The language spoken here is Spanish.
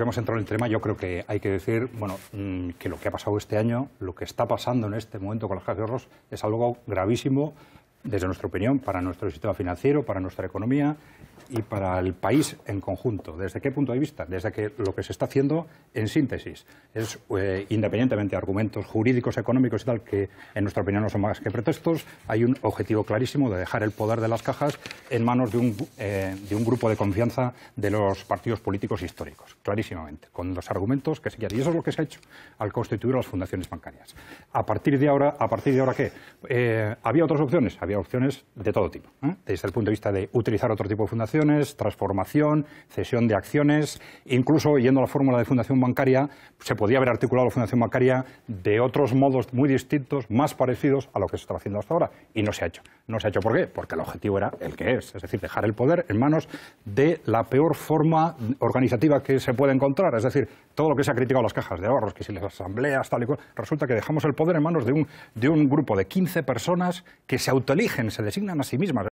hemos entrado en el tema, yo creo que hay que decir, bueno, que lo que ha pasado este año, lo que está pasando en este momento con las cajas de ahorros, es algo gravísimo, desde nuestra opinión, para nuestro sistema financiero, para nuestra economía y para el país en conjunto. ¿Desde qué punto de vista? Desde que lo que se está haciendo, en síntesis, es, independientemente de argumentos jurídicos, económicos y tal, que en nuestra opinión no son más que pretextos, hay un objetivo clarísimo de dejar el poder de las cajas en manos de un grupo de confianza de los partidos políticos históricos, clarísimamente, con los argumentos que se quieran. Y eso es lo que se ha hecho al constituir las fundaciones bancarias. ¿A partir de ahora qué? ¿Había otras opciones? Había opciones de todo tipo, desde el punto de vista de utilizar otro tipo de fundaciones, transformación, cesión de acciones, incluso yendo a la fórmula de fundación bancaria, se podía haber articulado la fundación bancaria de otros modos muy distintos, más parecidos a lo que se estaba haciendo hasta ahora, y no se ha hecho. No se ha hecho ¿por qué? Porque el objetivo era el que es decir, dejar el poder en manos de la peor forma organizativa que se puede encontrar, es decir, todo lo que se ha criticado las cajas de ahorros, que si las asambleas, tal y cual, resulta que dejamos el poder en manos de un grupo de 15 personas que se autoeligen, se designan a sí mismas.